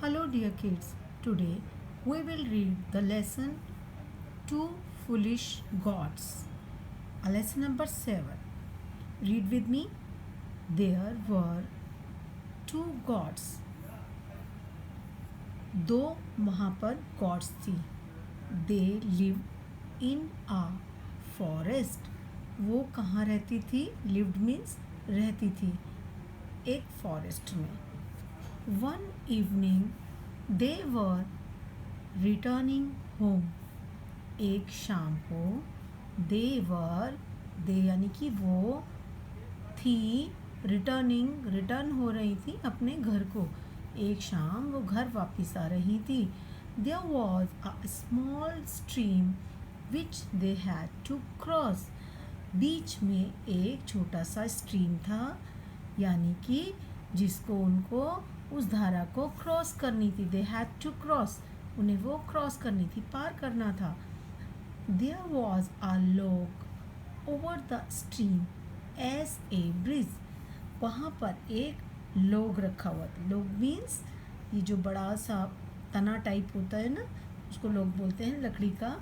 Hello, dear kids. Today we will read the lesson Two Foolish Gods. Lesson number 7. Read with me. There were two gods. दो वहाँ पर gods थी. They live in a forest. वो कहाँ रहती थी? Lived means रहती थी एक फॉरेस्ट में. वन इवनिंग दे वर रिटर्निंग होम. एक शाम को दे यानी कि वो थी रिटर्न हो रही थी अपने घर को. एक शाम वो घर वापस आ रही थी. There was a small stream which they had to cross. बीच में एक छोटा सा स्ट्रीम था, यानी कि जिसको उनको उस धारा को क्रॉस करनी थी. They had to cross. उन्हें वो क्रॉस करनी थी, पार करना था. There was a log over the stream as a bridge. वहाँ पर एक लॉग रखा हुआ था. लॉग मीन्स ये जो बड़ा सा तना टाइप होता है ना, उसको लोग बोलते हैं लकड़ी का,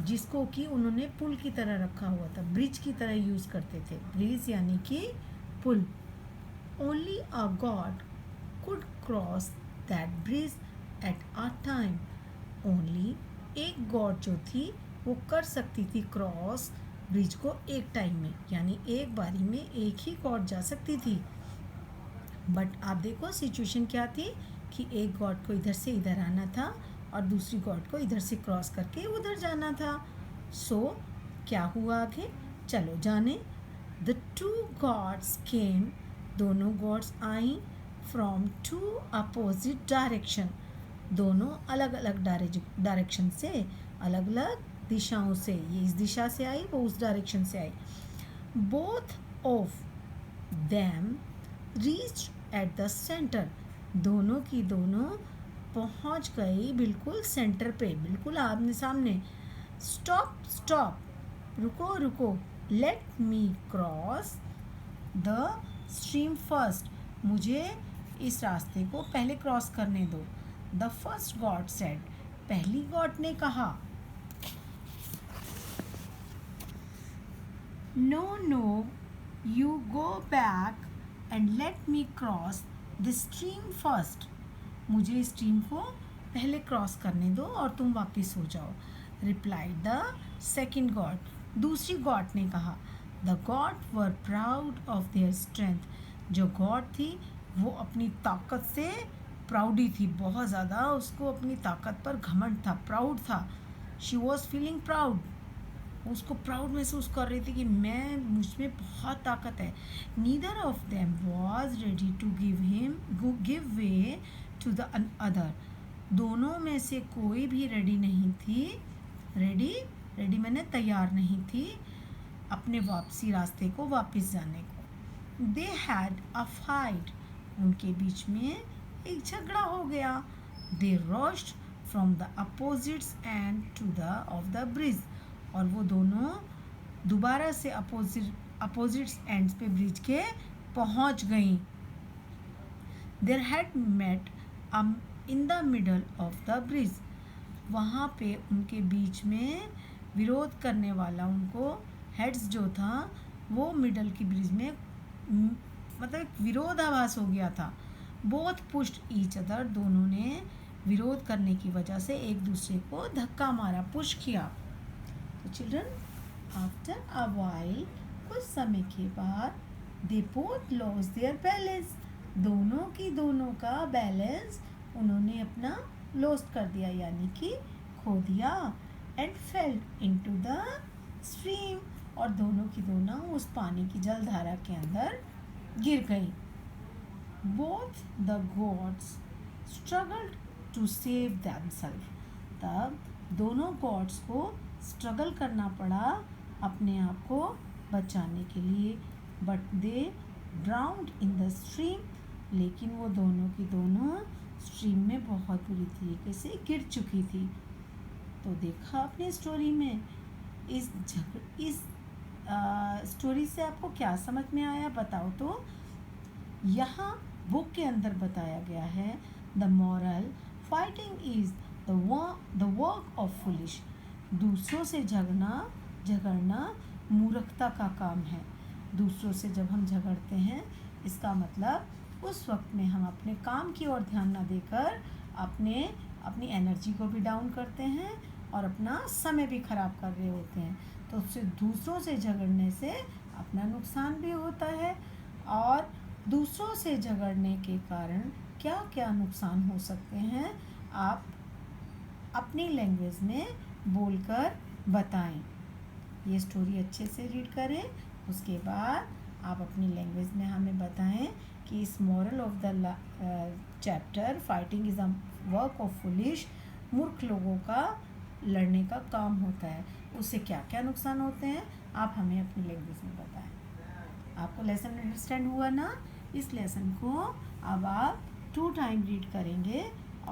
जिसको कि उन्होंने पुल की तरह रखा हुआ था. ब्रिज की तरह यूज़ करते थे. ब्रिज यानी कि पुल. Only a god could cross that bridge at a time. Only एक गॉड जो थी वो कर सकती थी क्रॉस ब्रिज को एक टाइम में, यानी एक बारी में एक ही गॉड जा सकती थी. बट आप देखो सिचुएशन क्या थी कि एक गॉड को इधर से इधर आना था और दूसरी गॉड को इधर से क्रॉस करके उधर जाना था. सो क्या हुआ आगे, चलो जाने. The two gods came. दोनों गॉड्स आई फ्रॉम टू अपोजिट डायरेक्शन. दोनों अलग अलग डायरेक्शन से, अलग अलग दिशाओं से. ये इस दिशा से आई, वो उस डायरेक्शन से आई. Both of them reached at the centre. दोनों की दोनों पहुंच गई बिल्कुल सेंटर पे, बिल्कुल आमने सामने. स्टॉप स्टॉप, रुको रुको. Let me cross the stream first. मुझे इस रास्ते को पहले क्रॉस करने दो. The first god said. पहली गॉड ने कहा. No no, you go back and let me cross the stream first. मुझे स्ट्रीम को पहले क्रॉस करने दो और तुम वापस हो जाओ. Replied the second God. दूसरी गॉड ने कहा. The God were proud of their strength. जो गॉड थी वो अपनी ताकत से प्राउडी थी, बहुत ज़्यादा उसको अपनी ताकत पर घमंड था, प्राउड था. She was feeling proud. उसको प्राउड महसूस कर रही थी कि मुझ में बहुत ताकत है. Neither of them was ready to give way to the other. दोनों में से कोई भी रेडी नहीं थी. रेडी मैंने तैयार नहीं थी अपने वापसी रास्ते को वापस जाने को. They had a fight. उनके बीच में एक झगड़ा हो गया. They rushed from the opposites end to the of the bridge. और वो दोनों दोबारा से अपोजिट्स एंड्स पे ब्रिज के पहुंच गई. There had met in the middle of the bridge. वहाँ पे उनके बीच में विरोध करने वाला, उनको हेड्स जो था वो मिडल की ब्रिज में मतलब एक विरोधाभास हो गया था. Both pushed each other. दोनों ने विरोध करने की वजह से एक दूसरे को धक्का मारा, पुश किया. तो चिल्ड्रन, आफ्टर अ वाइल, कुछ समय के बाद, they both lost their balance. दोनों की दोनों का बैलेंस उन्होंने अपना लॉस्ट कर दिया, यानी कि खो दिया. And fail into the stream. और दोनों की दोनों उस पानी की जलधारा के अंदर गिर गई. Both the gods struggled to save themself. तब दोनों गॉड्स को स्ट्रगल करना पड़ा अपने आप को बचाने के लिए. But they ड्राउन्ड in the stream. लेकिन वो दोनों की दोनों स्ट्रीम में बहुत बुरी तरीके से गिर चुकी थी. तो देखा आपने स्टोरी में, इस स्टोरी से आपको क्या समझ में आया बताओ तो. यहाँ बुक के अंदर बताया गया है the moral, fighting is the work of foolish. दूसरों से झगड़ना मूर्खता का काम है। दूसरों से जब हम झगड़ते हैं, इसका मतलब उस वक्त में हम अपने काम की ओर ध्यान ना देकर अपनी एनर्जी को भी डाउन करते हैं और अपना समय भी खराब कर रहे होते हैं। तो उससे दूसरों से झगड़ने से अपना नुकसान भी होता है। और दूसरों से झगड़ने के कारण क्या क्या नुकसान हो सकते हैं, आप अपनी लैंग्वेज में बोलकर बताएं। ये स्टोरी अच्छे से रीड करें, उसके बाद आप अपनी लैंग्वेज में हमें बताएं कि इस moral of the chapter fighting is a work of foolish, मूर्ख लोगों का लड़ने का काम होता है, उससे क्या क्या नुकसान होते हैं, आप हमें अपनी लैंग्वेज में बताएं। आपको लेसन अंडरस्टैंड हुआ ना? इस लेसन को अब आप 2 टाइम रीड करेंगे